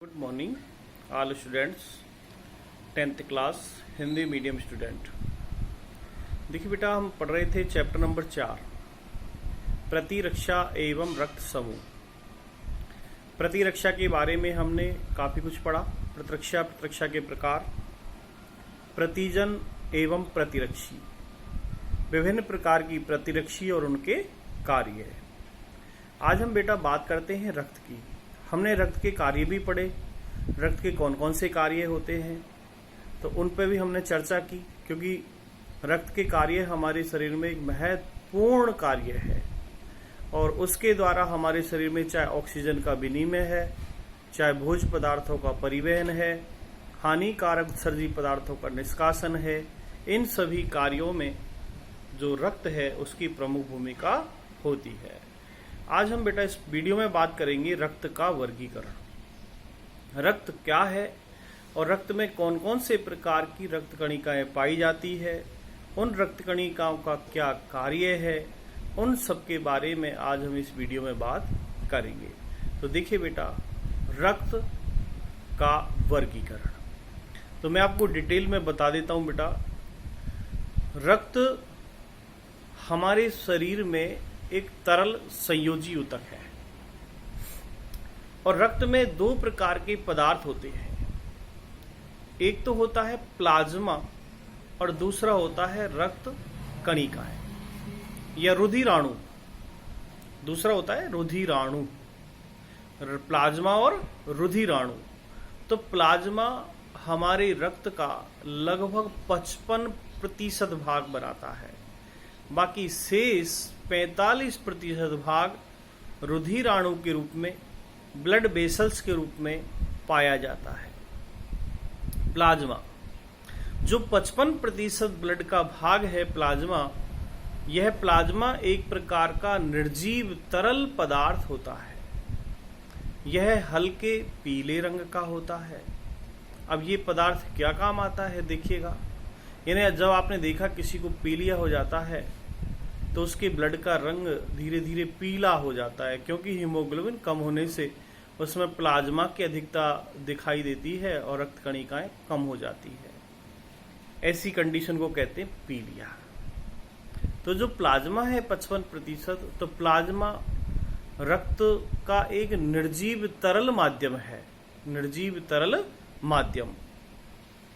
Good morning all students, 10th class Hindi medium student. देखिए बेटा, हम पढ़ रहे थे चैप्टर नंबर 4, प्रतिरक्षा एवं रक्त समूह। प्रतिरक्षा के बारे में हमने काफ़ी कुछ पढ़ा। प्रतिरक्षा के प्रकार, प्रतिजन एवं प्रतिरक्षी, विभिन्न प्रकार की प्रतिरक्षी और उनके कार्य। आज हम बेटा बात करते हैं रक्त की। हमने रक्त के कार्य भी पढ़े, रक्त के कौन कौन से कार्य होते हैं तो उन पर भी हमने चर्चा की, क्योंकि रक्त के कार्य हमारे शरीर में एक महत्वपूर्ण कार्य है और उसके द्वारा हमारे शरीर में चाहे ऑक्सीजन का विनिमय है, चाहे भोज्य पदार्थों का परिवहन है, हानिकारक उत्सर्जी पदार्थों का निष्कासन है, इन सभी कार्यों में जो रक्त है उसकी प्रमुख भूमिका होती है। आज हम बेटा इस वीडियो में बात करेंगे रक्त का वर्गीकरण। रक्त क्या है और रक्त में कौन कौन से प्रकार की रक्त कणिकाएं पाई जाती है, उन रक्त कणिकाओं का क्या कार्य है, उन सब के बारे में आज हम इस वीडियो में बात करेंगे। तो देखिए बेटा, रक्त का वर्गीकरण तो मैं आपको डिटेल में बता देता हूं बेटा। रक्त हमारे शरीर में एक तरल संयोजी ऊतक है और रक्त में दो प्रकार के पदार्थ होते हैं। एक तो होता है प्लाज्मा और दूसरा होता है रक्त कणिकाएं या रुधिराणु। दूसरा होता है रुधिराणु, प्लाज्मा और रुधिराणु। तो प्लाज्मा हमारे रक्त का लगभग 55% भाग बनाता है, बाकी शेष 45% भाग रुधिराणु के रूप में, ब्लड वेसल्स के रूप में पाया जाता है। प्लाज्मा जो 55% ब्लड का भाग है प्लाज्मा, यह प्लाज्मा एक प्रकार का निर्जीव तरल पदार्थ होता है। यह हल्के पीले रंग का होता है। अब ये पदार्थ क्या काम आता है देखिएगा। यानी जब आपने देखा किसी को पीलिया हो जाता है तो उसके ब्लड का रंग धीरे धीरे पीला हो जाता है, क्योंकि हीमोग्लोबिन कम होने से उसमें प्लाज्मा की अधिकता दिखाई देती है और रक्त कणिकाएं कम हो जाती है। ऐसी कंडीशन को कहते हैं पीलिया। तो जो प्लाज्मा है 55%, तो प्लाज्मा रक्त का एक निर्जीव तरल माध्यम है, निर्जीव तरल माध्यम,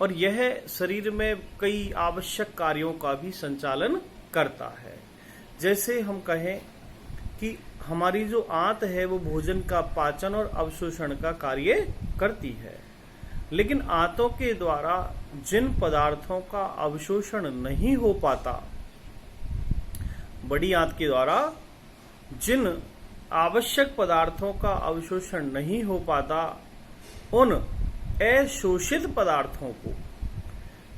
और यह शरीर में कई आवश्यक कार्यों का भी संचालन करता है। जैसे हम कहें कि हमारी जो आंत है वो भोजन का पाचन और अवशोषण का कार्य करती है, लेकिन आंतों के द्वारा जिन पदार्थों का अवशोषण नहीं हो पाता, बड़ी आंत के द्वारा जिन आवश्यक पदार्थों का अवशोषण नहीं हो पाता, उन अशोषित पदार्थों को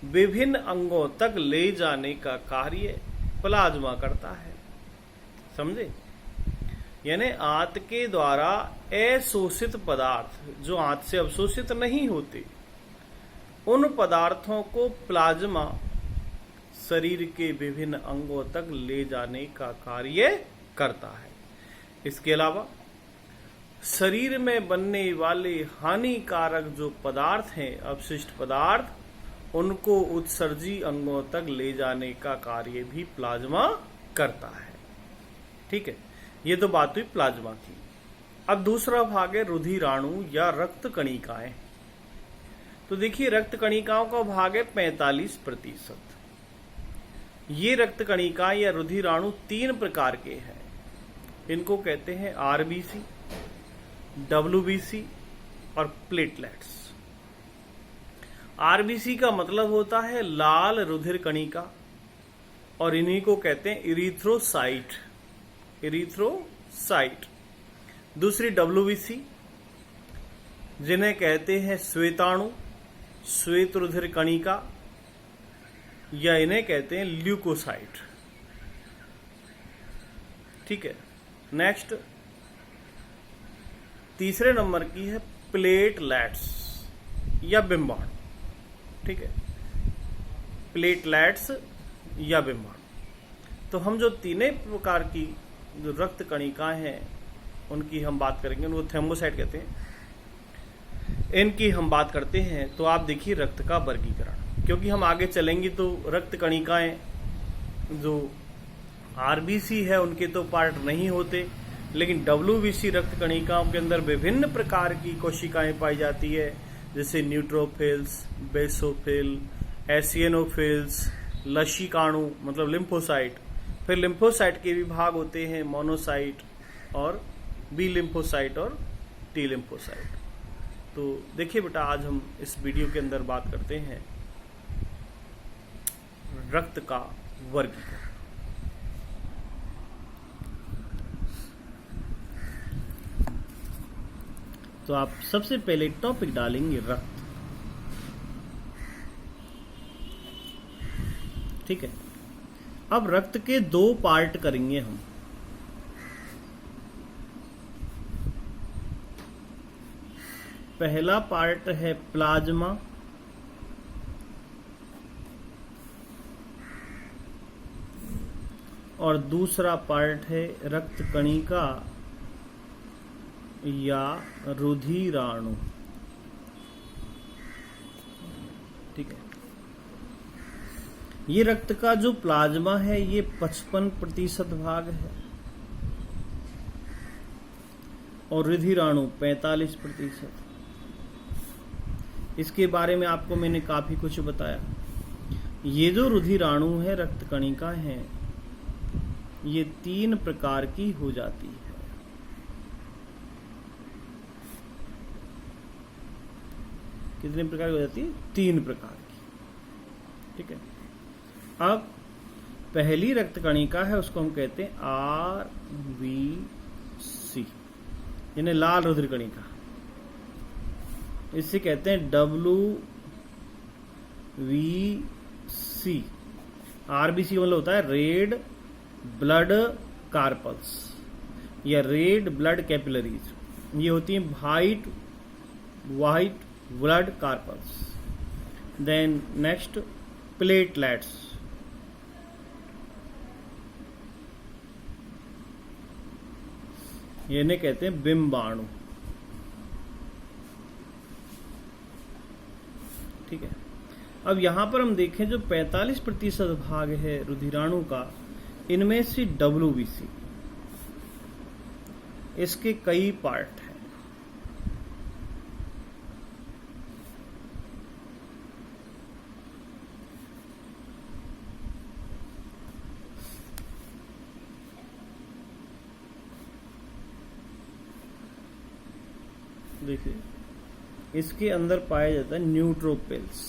विभिन्न अंगों तक ले जाने का कार्य प्लाज्मा करता है। समझे? यानी आंत के द्वारा अशोषित पदार्थ जो आंत से अवशोषित नहीं होते, उन पदार्थों को प्लाज्मा शरीर के विभिन्न अंगों तक ले जाने का कार्य करता है। इसके अलावा शरीर में बनने वाले हानिकारक जो पदार्थ हैं, अपशिष्ट पदार्थ, उनको उत्सर्जी अंगों तक ले जाने का कार्य भी प्लाज्मा करता है। ठीक है, ये तो बात हुई प्लाज्मा की। अब दूसरा भाग है रुधिराणु या रक्त कणिकाएं। तो देखिए, रक्त कणिकाओं का भाग है 45%। ये रक्त कणिकाएं या रुधिराणु 3 प्रकार के हैं। इनको कहते हैं आरबीसी, डब्ल्यूबीसी और प्लेटलेट्स। आरबीसी का मतलब होता है लाल रुधिर कणिका और इन्हीं को कहते हैं इरिथ्रोसाइट, इरिथ्रोसाइट। दूसरी डब्ल्यूबीसी, जिन्हें कहते हैं श्वेताणु, श्वेत रुधिर कणिका, या इन्हें कहते हैं ल्यूकोसाइट। ठीक है, नेक्स्ट तीसरे नंबर की है प्लेटलेट्स या बिंबाणु। ठीक है, प्लेटलेट्स या बिंबाणु। तो हम जो तीनों प्रकार की जो रक्त कणिकाएं हैं उनकी हम बात करेंगे, उनको थैम्बोसाइट कहते हैं। इनकी हम बात करते हैं तो आप देखिए रक्त का वर्गीकरण, क्योंकि हम आगे चलेंगे तो रक्त कणिकाएं जो आरबीसी है उनके तो पार्ट नहीं होते, लेकिन डब्ल्यूबीसी रक्त कणिकाओं के अंदर विभिन्न प्रकार की कोशिकाएं पाई जाती है, जैसे न्यूट्रोफिल्स, बेसोफिल, एसियनोफिल्स, लसिकाणु मतलब लिम्फोसाइट। फिर लिम्फोसाइट के भी भाग होते हैं, मोनोसाइट और बी लिम्फोसाइट और टी लिम्फोसाइट। तो देखिए बेटा, आज हम इस वीडियो के अंदर बात करते हैं रक्त का वर्गीकरण। तो आप सबसे पहले टॉपिक डालेंगे रक्त, ठीक है। अब रक्त के दो पार्ट करेंगे हम। पहला पार्ट है प्लाज्मा, और दूसरा पार्ट है रक्त कणिका या रुधिराणु, ठीक है। ये रक्त का जो प्लाज्मा है ये 55% भाग है और रुधिराणु 45%। इसके बारे में आपको मैंने काफी कुछ बताया। ये जो रुधिराणु है, रक्त कणिका है, ये 3 प्रकार की हो जाती है। कितने प्रकार की हो जाती है? 3 प्रकार की, ठीक है। अब पहली रक्त कणिका है, उसको हम कहते हैं RBC, यानी लाल रुधिर कणिका। इसे कहते हैं WBC। RBC मतलब होता है रेड ब्लड कार्पल्स या रेड ब्लड कैपिलरीज। ये होती है white blood corpuscles. Then next platelets, इन्हें कहते हैं बिंबाणु, ठीक है। अब यहां पर हम देखें जो 45% भाग है रुधिराणु का, इनमें से WBC, इसके कई पार्ट हैं। देखिए, इसके अंदर पाया जाता है न्यूट्रोफिल्स,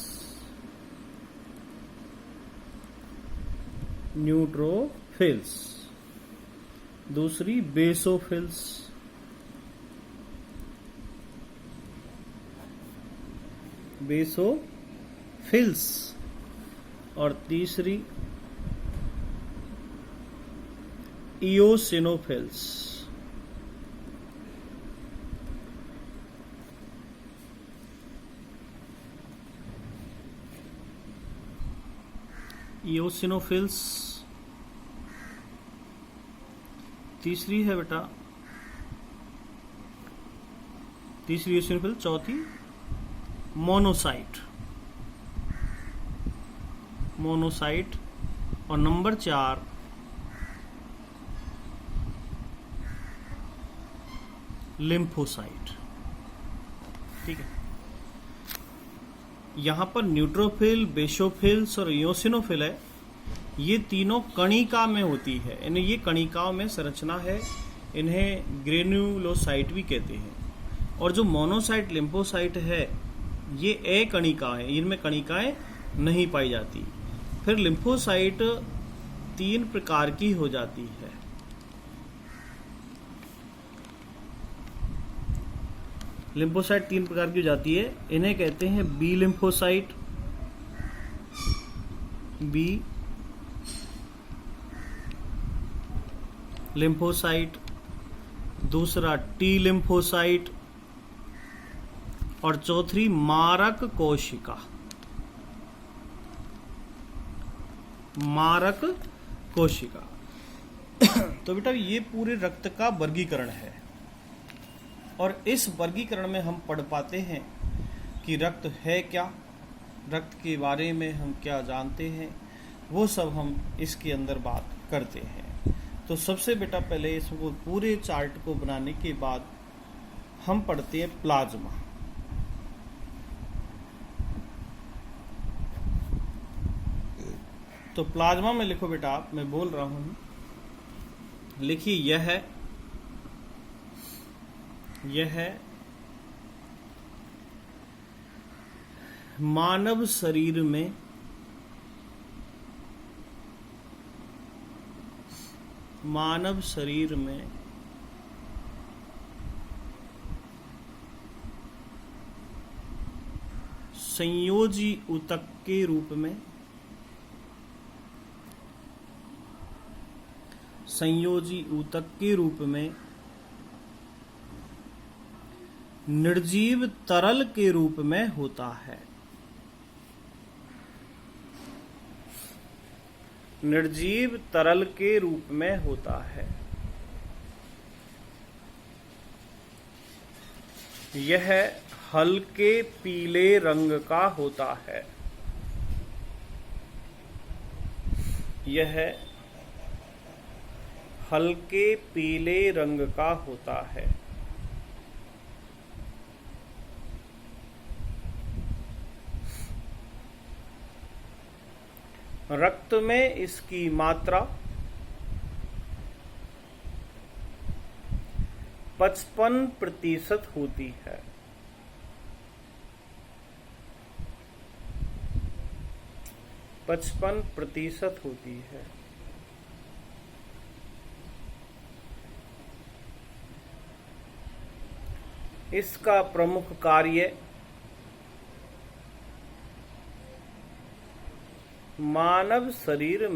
दूसरी बेसोफिल्स, और तीसरी इओसिनोफिल्स। इओसिनोफिल्स तीसरी है बेटा, तीसरी इओसिनोफिल, चौथी मोनोसाइट, और नंबर 4 लिम्फोसाइट, ठीक है। यहां पर न्यूट्रोफिल, बेसोफिल्स और इओसिनोफिल है, ये तीनों कणिका में होती है। इन्हें ये कणिकाओं में संरचना है, इन्हें ग्रेन्युलोसाइट भी कहते हैं। और जो मोनोसाइट, लिम्फोसाइट है, ये अकणिका है, इनमें कणिकाएं नहीं पाई जाती। फिर लिम्फोसाइट 3 प्रकार की हो जाती है। लिम्फोसाइट 3 प्रकार की हो जाती है, इन्हें कहते हैं बी लिम्फोसाइट, दूसरा टी लिम्फोसाइट, और चौथी मारक कोशिका। तो बेटा ये पूरे रक्त का वर्गीकरण है, और इस वर्गीकरण में हम पढ़ पाते हैं कि रक्त है क्या, रक्त के बारे में हम क्या जानते हैं, वो सब हम इसके अंदर बात करते हैं। तो सबसे बेटा पहले इसको पूरे चार्ट को बनाने के बाद हम पढ़ते हैं प्लाज्मा। तो प्लाज्मा में लिखो बेटा, आप, मैं बोल रहा हूं, लिखिए यह है मानव शरीर में संयोजी ऊतक के रूप में निर्जीव तरल के रूप में होता है। निर्जीव तरल के रूप में होता है। यह हल्के पीले रंग का होता है। यह हल्के पीले रंग का होता है। रक्त में इसकी मात्रा 55% होती है। पचपन प्रतिशत होती है। इसका प्रमुख कार्य मानव शरीर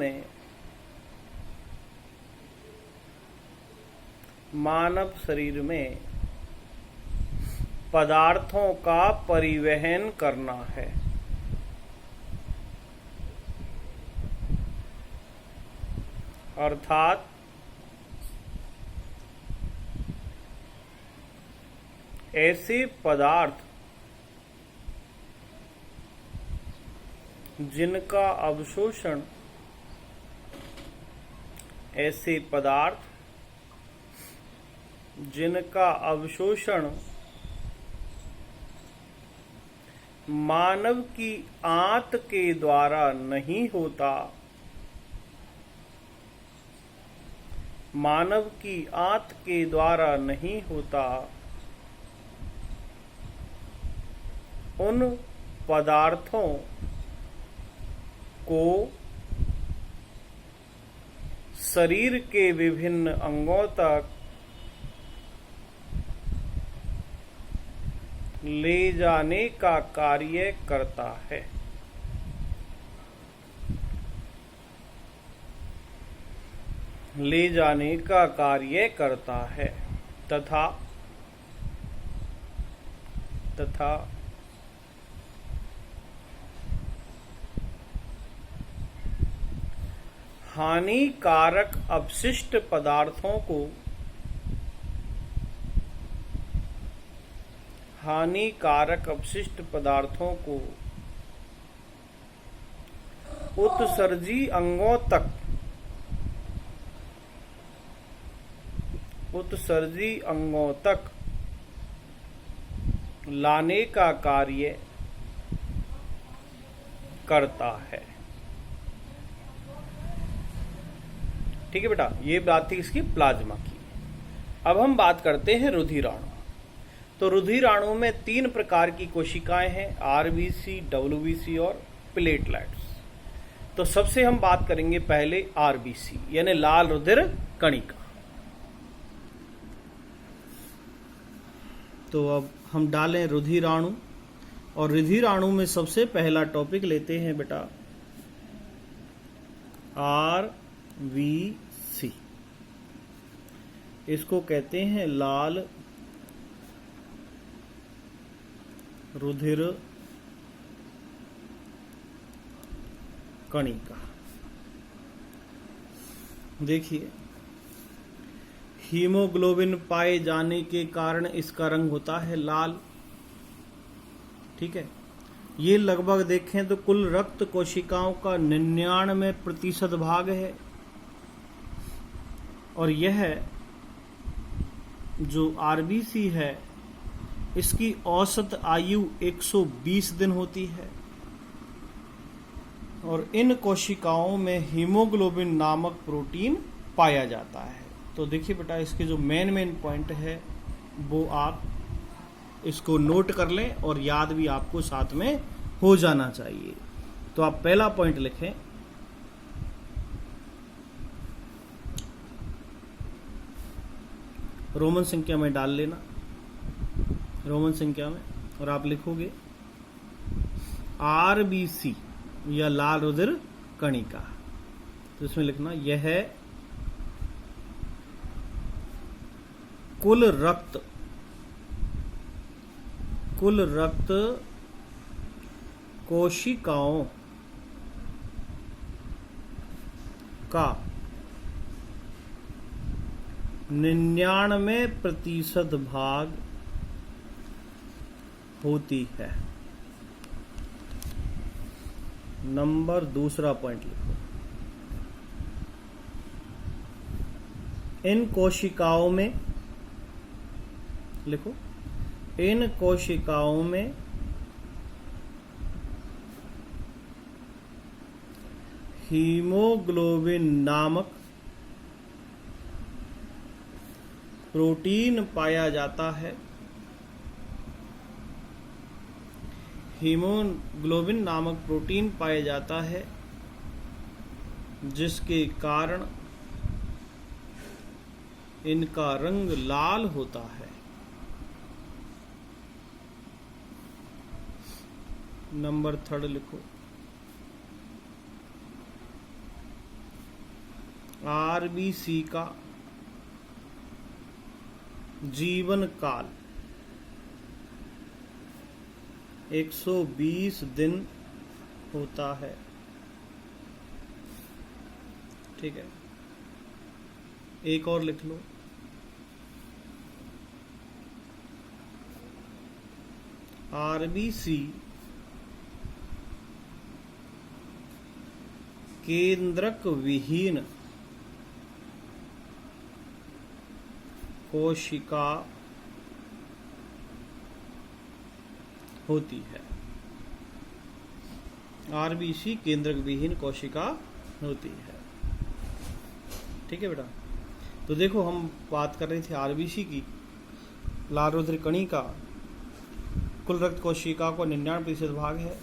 में पदार्थों का परिवहन करना है। अर्थात ऐसे पदार्थ जिनका अवशोषण मानव की आंत के द्वारा नहीं होता, उन पदार्थों को शरीर के विभिन्न अंगों तक ले जाने का कार्य करता है। तथा हानिकारक अपशिष्ट पदार्थों को उत्सर्जी अंगों तक लाने का कार्य करता है। ठीक है बेटा, ये बात थी इसकी प्लाज्मा की। अब हम बात करते हैं रुधिराणु। तो रुधिराणु में 3 प्रकार की कोशिकाएं हैं, आरबीसी, डब्ल्यूबीसी और प्लेटलेट्स। तो सबसे हम बात करेंगे पहले आरबीसी यानी लाल रुधिर कणिका। तो अब हम डालें रुधिराणु, और रुधिराणु में सबसे पहला टॉपिक लेते हैं बेटा आरबीसी। इसको कहते हैं लाल रुधिर कणिका। देखिए, हीमोग्लोबिन पाए जाने के कारण इसका रंग होता है लाल। ठीक है, ये लगभग देखें तो कुल रक्त कोशिकाओं का 99% भाग है। और यह जो आरबीसी है इसकी औसत आयु 120 दिन होती है। और इन कोशिकाओं में हीमोग्लोबिन नामक प्रोटीन पाया जाता है। तो देखिए बेटा, इसके जो मेन पॉइंट है वो आप इसको नोट कर लें और याद भी आपको साथ में हो जाना चाहिए। तो आप पहला पॉइंट लिखें, रोमन संख्या में डाल लेना, रोमन संख्या में, और आप लिखोगे आरबीसी या लाल रुधिर कणिका। तो इसमें लिखना यह है कुल रक्त कोशिकाओं का 99% भाग होती है। नंबर दूसरा पॉइंट लिखो, इन कोशिकाओं में, लिखो, इन कोशिकाओं में हीमोग्लोबिन नामक प्रोटीन पाया जाता है। हीमोग्लोबिन नामक प्रोटीन पाया जाता है जिसके कारण इनका रंग लाल होता है। नंबर थर्ड लिखो, आरबीसी का जीवन काल 120 दिन होता है। ठीक है, एक और लिख लो, आरबीसी केंद्रक विहीन कोशिका होती है। आरबीसी केंद्रक विहीन कोशिका होती है। ठीक है बेटा, तो देखो हम बात कर रहे थे आरबीसी की, लाल रुधिर कणिका कुल रक्त कोशिका को 99% भाग है।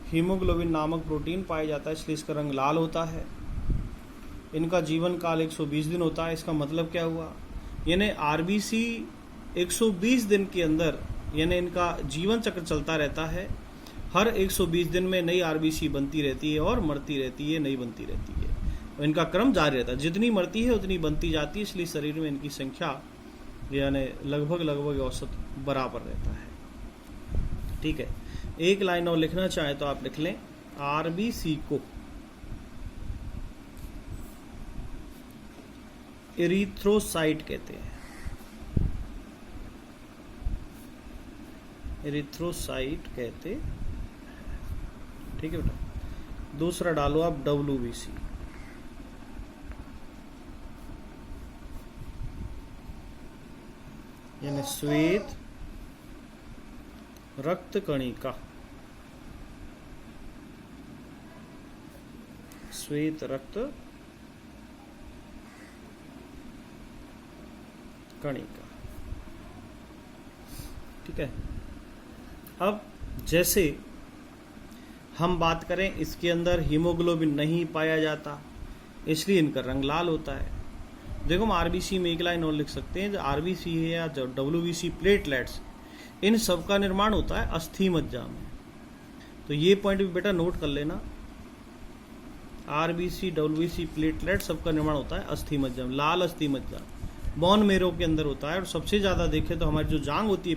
हीमोग्लोबिन नामक प्रोटीन पाया जाता है इसलिए इसका रंग लाल होता है। इनका जीवन काल 120 दिन होता है। इसका मतलब क्या हुआ, यानी आरबीसी 120 दिन के अंदर, यानी इनका जीवन चक्र चलता रहता है। हर 120 दिन में नई आरबीसी बनती रहती है और मरती रहती है, नई बनती रहती है। और इनका क्रम जारी रहता है, जितनी मरती है उतनी बनती जाती है, इसलिए शरीर में इनकी संख्या यानी लगभग औसत बराबर रहता है। ठीक है, एक लाइन और लिखना चाहे तो आप लिख लें, आरबीसी को एरिथ्रोसाइट कहते हैं। एरिथ्रोसाइट कहते हैं। ठीक है बेटा, दूसरा डालो आप डब्ल्यूबीसी। यानी श्वेत रक्त कणिका, श्वेत रक्त कणिका। ठीक है, अब जैसे हम बात करें, इसके अंदर हीमोग्लोबिन नहीं पाया जाता इसलिए इनका रंग लाल होता है। देखो हम आरबीसी में एक लाइन और लिख सकते हैं, जो आरबीसी है या डब्ल्यूबीसी प्लेटलेट्स, इन सब का निर्माण होता है अस्थि मज्जा में। तो ये पॉइंट भी बेटा नोट कर लेना, आरबीसी डब्ल्यूबीसी प्लेटलेट सबका निर्माण होता है अस्थि मज्जा में। लाल अस्थि मज्जा बोन मेरो के अंदर होता है। और सबसे ज़्यादा देखें तो हमारी जो जांग होती है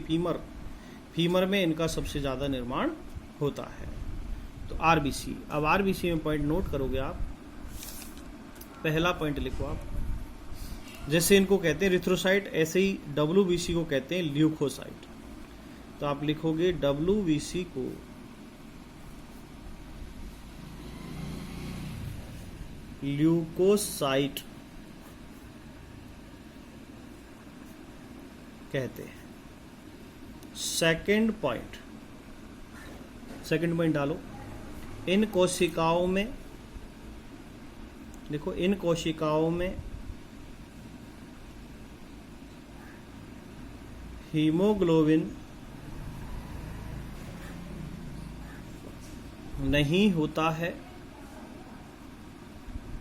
फीमर में इनका सबसे ज़्यादा निर्माण होता है। तो आरबीसी, अब आरबीसी में पॉइंट नोट करोगे आप, पहला पॉइंट लिखो आप, जैसे इनको कहते हैं रिथ्रोसाइट, ऐसे ही डब्ल्यूबीसी को कहते हैं ल्यूकोसाइट। तो आप लिखोगे WBC को ल्यूकोसाइट कहते हैं। सेकंड पॉइंट डालो। इन कोशिकाओं में देखो, इन कोशिकाओं में हीमोग्लोबिन नहीं होता है,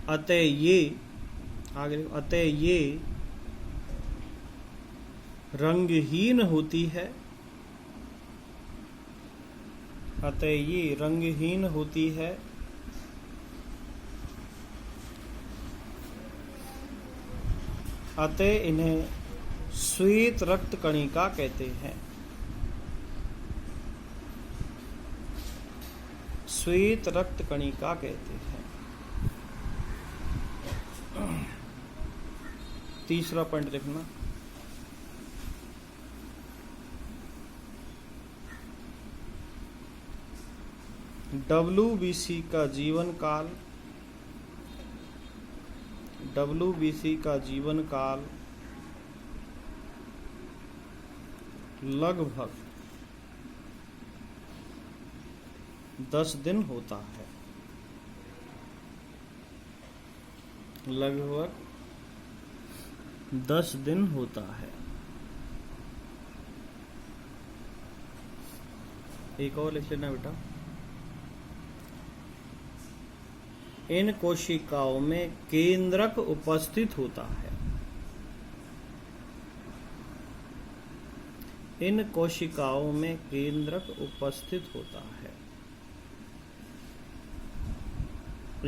अतः ये रंगहीन होती है। अतः इन्हें श्वेत रक्त कणिका कहते हैं। श्वेत रक्त कणिका कहते हैं। तीसरा पॉइंट देखना। WBC का जीवन काल लगभग 10 दिन होता है। लगभग 10 दिन होता है। एक और लिख लेना बेटा। इन कोशिकाओं में केंद्रक उपस्थित होता है। इन कोशिकाओं में केंद्रक उपस्थित होता है।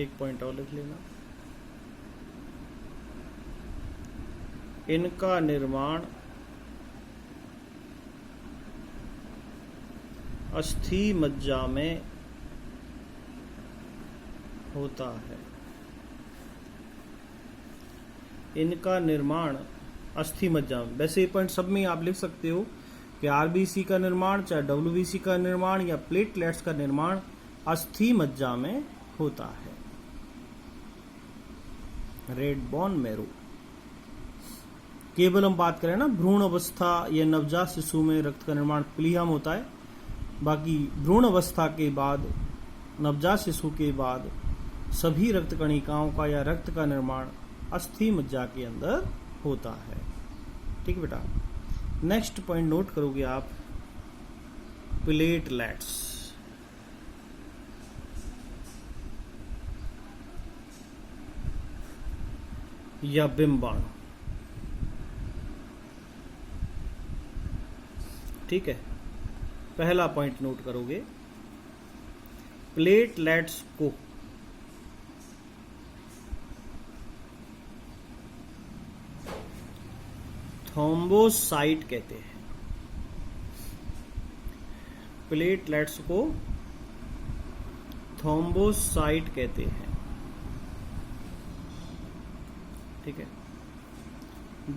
एक पॉइंट और लिख लेना। इनका निर्माण अस्थि मज्जा में होता है। इनका निर्माण अस्थि मज्जा में, वैसे ये पॉइंट सब में आप लिख सकते हो कि आरबीसी का निर्माण, चाहे डब्ल्यूबीसी का निर्माण या प्लेटलेट्स का निर्माण अस्थि मज्जा में होता है। Red bone marrow. केवल हम बात करें ना भ्रूण अवस्था या नवजात शिशु में रक्त का निर्माण प्लीहम होता है। बाकी भ्रूण अवस्था के बाद, नवजात शिशु के बाद सभी रक्त कणिकाओं का या रक्त का निर्माण अस्थि मज्जा के अंदर होता है। ठीक बेटा। नेक्स्ट पॉइंट नोट करोगे आप, प्लेटलेट्स या बिंबाणु। ठीक है, पहला पॉइंट नोट करोगे, प्लेटलेट्स को थ्रोम्बोसाइट कहते हैं। प्लेटलेट्स को थ्रोम्बोसाइट कहते हैं। ठीक है,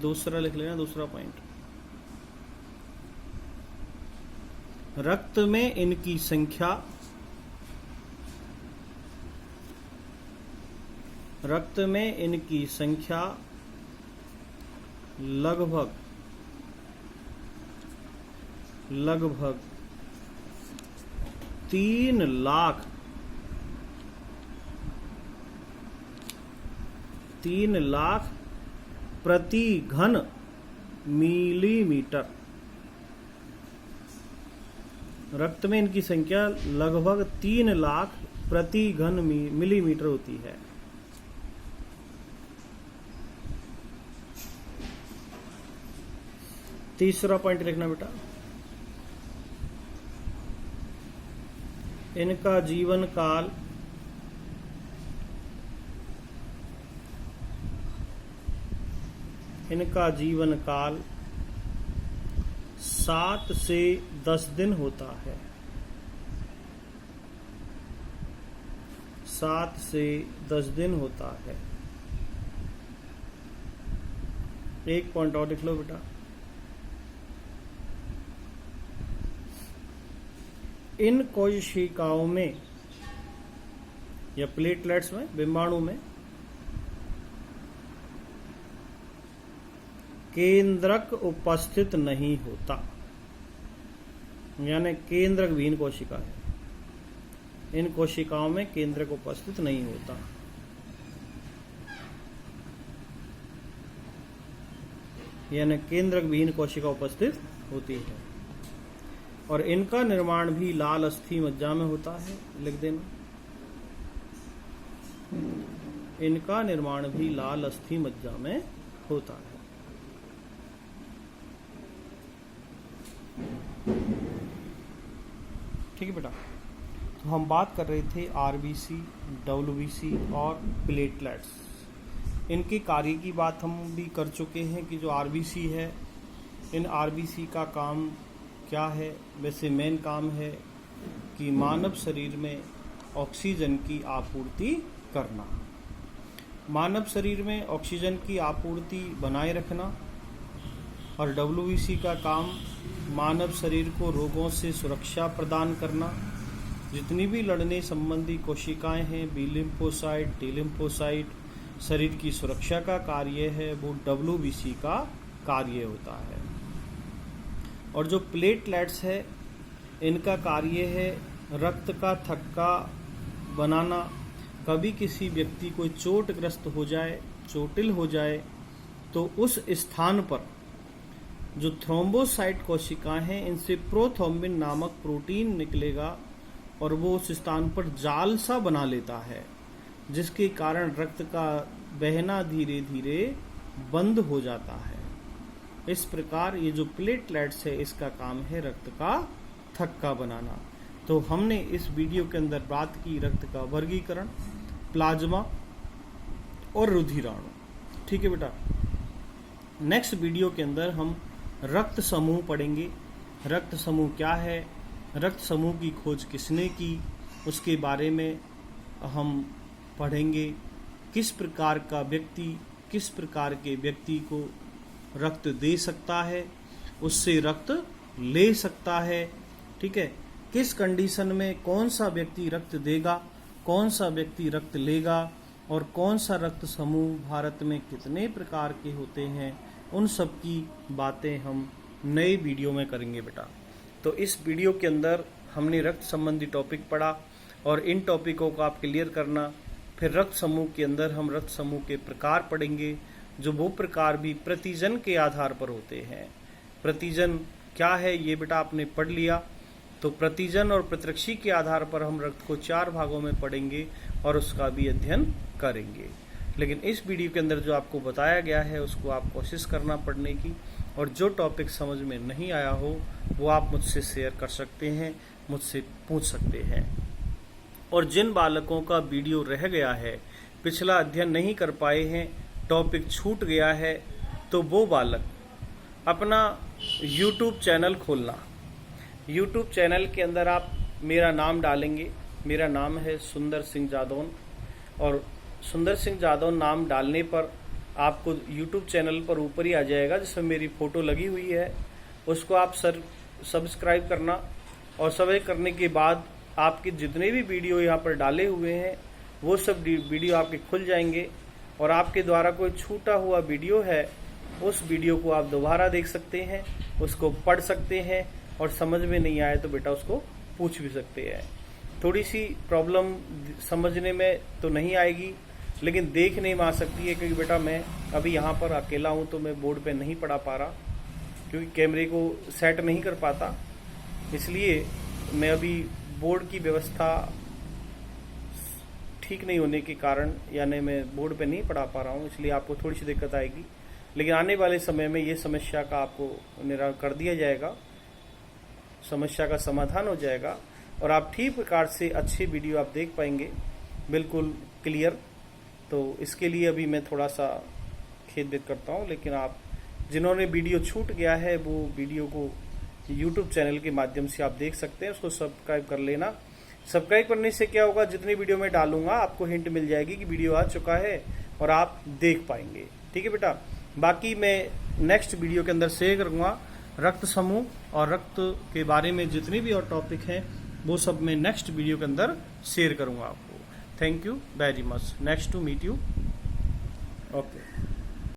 दूसरा लिख लेना, दूसरा पॉइंट, रक्त में इनकी संख्या लगभग 3 लाख प्रति घन मिलीमीटर। रक्त में इनकी संख्या लगभग 3 लाख प्रति घन मिलीमीटर होती है। तीसरा पॉइंट लिखना बेटा, इनका जीवन काल इनका जीवन काल 7 से 10 दिन होता है। 7 से 10 दिन होता है। एक पॉइंट और लिख लो बेटा, इन कोशिकाओं में या प्लेटलेट्स में, बिंबाणु में केंद्रक उपस्थित नहीं होता, यानी केंद्रक विहीन कोशिका है। इन कोशिकाओं में केंद्रक उपस्थित नहीं होता। यानी केंद्रक विहीन कोशिका उपस्थित होती है। और इनका निर्माण भी लाल अस्थि मज्जा में होता है, लिख देना। इनका निर्माण भी लाल अस्थि मज्जा में होता है। ठीक है बेटा, तो हम बात कर रहे थे आरबीसी, डब्ल्यूबीसी और प्लेटलेट्स। इनके कार्य की बात हम भी कर चुके हैं कि जो आरबीसी है, इन आरबीसी का काम क्या है। वैसे मेन काम है कि मानव शरीर में ऑक्सीजन की आपूर्ति करना, मानव शरीर में ऑक्सीजन की आपूर्ति बनाए रखना। और डब्ल्यूबीसी का काम मानव शरीर को रोगों से सुरक्षा प्रदान करना। जितनी भी लड़ने संबंधी कोशिकाएं हैं, बी लिम्फोसाइट, टी लिम्फोसाइट, शरीर की सुरक्षा का कार्य है, वो डब्ल्यूबीसी का कार्य होता है। और जो प्लेटलेट्स है, इनका कार्य है रक्त का थक्का बनाना। कभी किसी व्यक्ति को चोटग्रस्त हो जाए, चोटिल हो जाए, तो उस स्थान पर जो थ्रोम्बोसाइट कोशिकाएं हैं, इनसे प्रोथ्रोम्बिन नामक प्रोटीन निकलेगा और वो उस स्थान पर जाल सा बना लेता है, जिसके कारण रक्त का बहना धीरे धीरे बंद हो जाता है। इस प्रकार ये जो प्लेटलेट्स है, इसका काम है रक्त का थक्का बनाना। तो हमने इस वीडियो के अंदर बात की रक्त का वर्गीकरण, प्लाज्मा और रुधिराणु। ठीक है बेटा, नेक्स्ट वीडियो के अंदर हम रक्त समूह पढ़ेंगे। रक्त समूह क्या है, रक्त समूह की खोज किसने की, उसके बारे में हम पढ़ेंगे। किस प्रकार का व्यक्ति किस प्रकार के व्यक्ति को रक्त दे सकता है, उससे रक्त ले सकता है। ठीक है, किस कंडीशन में कौन सा व्यक्ति रक्त देगा, कौन सा व्यक्ति रक्त लेगा, और कौन सा रक्त समूह भारत में कितने प्रकार के होते हैं, उन सब की बातें हम नए वीडियो में करेंगे बेटा। तो इस वीडियो के अंदर हमने रक्त संबंधी टॉपिक पढ़ा और इन टॉपिकों को आप क्लियर करना। फिर रक्त समूह के अंदर हम रक्त समूह के प्रकार पढ़ेंगे, जो वो प्रकार भी प्रतिजन के आधार पर होते हैं। प्रतिजन क्या है ये बेटा आपने पढ़ लिया। तो प्रतिजन और प्रतिरक्षी के आधार पर हम रक्त को 4 भागों में पढ़ेंगे और उसका भी अध्ययन करेंगे। लेकिन इस वीडियो के अंदर जो आपको बताया गया है, उसको आप कोशिश करना पढ़ने की, और जो टॉपिक समझ में नहीं आया हो वो आप मुझसे शेयर कर सकते हैं, मुझसे पूछ सकते हैं। और जिन बालकों का वीडियो रह गया है, पिछला अध्ययन नहीं कर पाए हैं, टॉपिक छूट गया है, तो वो बालक अपना YouTube चैनल खोलना। YouTube चैनल के अंदर आप मेरा नाम डालेंगे। मेरा नाम है सुंदर सिंह जादौन, और सुंदर सिंह जादौन नाम डालने पर आपको YouTube चैनल पर ऊपर ही आ जाएगा, जिसमें मेरी फोटो लगी हुई है। उसको आप सब्सक्राइब करना, और सब्सक्राइब करने के बाद आपके जितने भी वीडियो यहाँ पर डाले हुए हैं वो सब वीडियो आपके खुल जाएंगे, और आपके द्वारा कोई छूटा हुआ वीडियो है, उस वीडियो को आप दोबारा देख सकते हैं, उसको पढ़ सकते हैं, और समझ में नहीं आए तो बेटा उसको पूछ भी सकते हैं। थोड़ी सी प्रॉब्लम समझने में तो नहीं आएगी, लेकिन देखने में आ सकती है, क्योंकि बेटा मैं अभी यहाँ पर अकेला हूँ, तो मैं बोर्ड पे नहीं पढ़ा पा रहा, क्योंकि कैमरे को सेट नहीं कर पाता। इसलिए मैं अभी बोर्ड की व्यवस्था ठीक नहीं होने के कारण, यानी मैं बोर्ड पे नहीं पढ़ा पा रहा हूँ, इसलिए आपको थोड़ी सी दिक्कत आएगी। लेकिन आने वाले समय में ये समस्या का आपको निराकरण कर दिया जाएगा, समस्या का समाधान हो जाएगा, और आप ठीक प्रकार से अच्छी वीडियो आप देख पाएंगे, बिल्कुल क्लियर। तो इसके लिए अभी मैं थोड़ा सा खेद व्यक्त करता हूँ, लेकिन आप जिन्होंने वीडियो छूट गया है वो वीडियो को YouTube चैनल के माध्यम से आप देख सकते हैं, उसको सब्सक्राइब कर लेना। सब्सक्राइब करने से क्या होगा, जितनी वीडियो मैं डालूंगा आपको हिंट मिल जाएगी कि वीडियो आ चुका है, और आप देख पाएंगे। ठीक है बेटा, बाकी मैं नेक्स्ट वीडियो के अंदर शेयर करूंगा रक्त समूह और रक्त के बारे में जितने भी और टॉपिक हैं वो सब मैं नेक्स्ट वीडियो के अंदर शेयर करूंगा आपको। Thank you very much, next to meet you. Okay.